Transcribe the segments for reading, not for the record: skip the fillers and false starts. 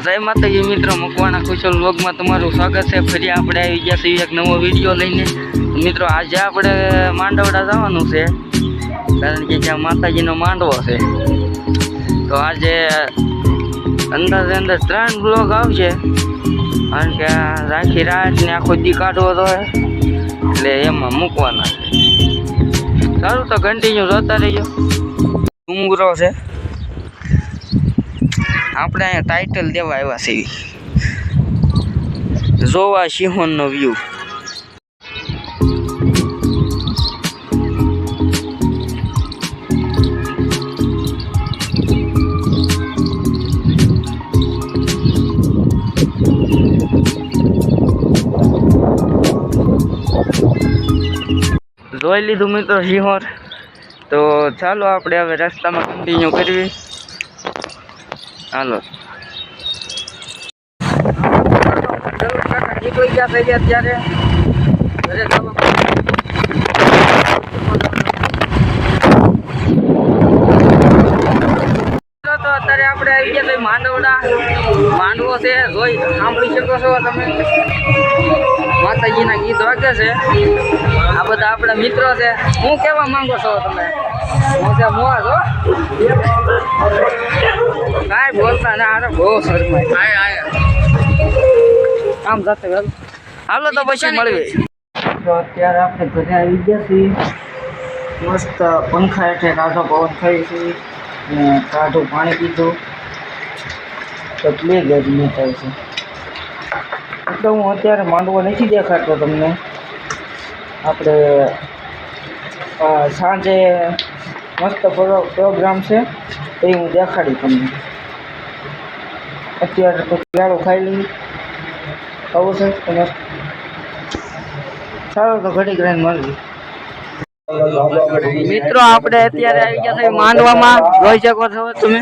જય માતાજી મિત્રો, મકવાણા કુશલ વ્લોગમાં તમારું સ્વાગત છે। ફરી આપણે આવી ગયા છીએ એક નવો વિડીયો લઈને। મિત્રો આજે આપણે માંડવડા જવાનું છે, કારણ કે જ્યાં માતાજીનો માંડવો છે। તો આજે અંદાજે 3 બ્લોગ આવશે, કારણ કે આખી રાત ને આખો દી કાઢવો તો એટલે એમાં મૂકવાના છે। સારું તો કન્ટિન્યુ જોતા રહીજો। ડુંગરો છે, આપણે અહીંયા ટાઇટલ દેવા આવ્યા છીએ, જોવા સિંહોનો વ્યૂ। જોઈ લીધું મિત્રો સિંહોર। તો ચાલો આપણે હવે રસ્તામાં કન્ટિન્યુ કરવી। હાલો નીકળી ગયા થઈ ગયા અત્યારે ઘરે જવા। તો અત્યારે આપણે આવી ગયા ભાઈ માંડવડા, માંડવો છે, જોઈ સાંભળી શકો છો તમે, માતાજીના ગીત વાગે છે। આ બધા આપણા મિત્રો છે। શું કહેવા માંગો છો તમે? હું છે મોજ હો, કાંઈ બોલતા ના, અરે બહુ શરમાય। આમ જતે વેલ હાલો તો પછી મળીએ। તો અત્યારે આપણે ઘરે આવી ગયા છીએ, મસ્ત પંખા હેઠે કાઢો પવન થઈ છે ને કાઢું પાણી પીધું, એટલી ગરમી થાય છે। એટલે હું અત્યારે માંડવો નથી દેખાડતો તમને, આપણે સાંજે મસ્ત પ્રોગ્રામ છે એ હું દેખાડી તમને। અત્યારે તો કેળું ખાઈ લઈ આવું છે તમે, સારું તો ઘડી કરીને મળવી। મિત્રો આપણે અત્યારે આવી ગયા છે માંડવામાં, જોઈ શકો છો તમે।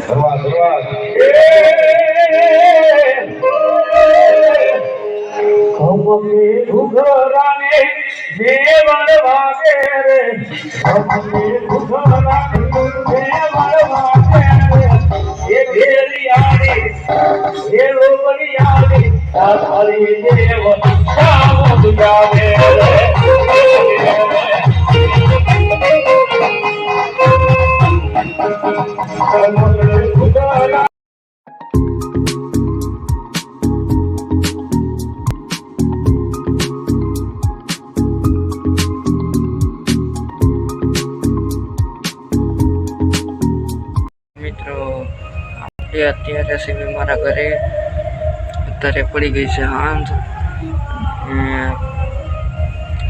મિત્રો અત્યારે સીવી મારા ઘરે, અત્યારે પડી ગઈ છે સાંજ।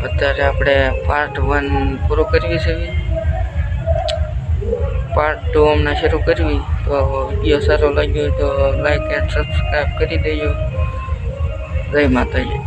અત્યારે આપણે પાર્ટ 1 પૂરો કરવી છે, પાર્ટ 2 હમણાં શરૂ કરવી। તો વિડીયો સારો લાગ્યો તો લાઈક એન્ડ સબસ્ક્રાઈબ કરી દેજો। જય માતાજી।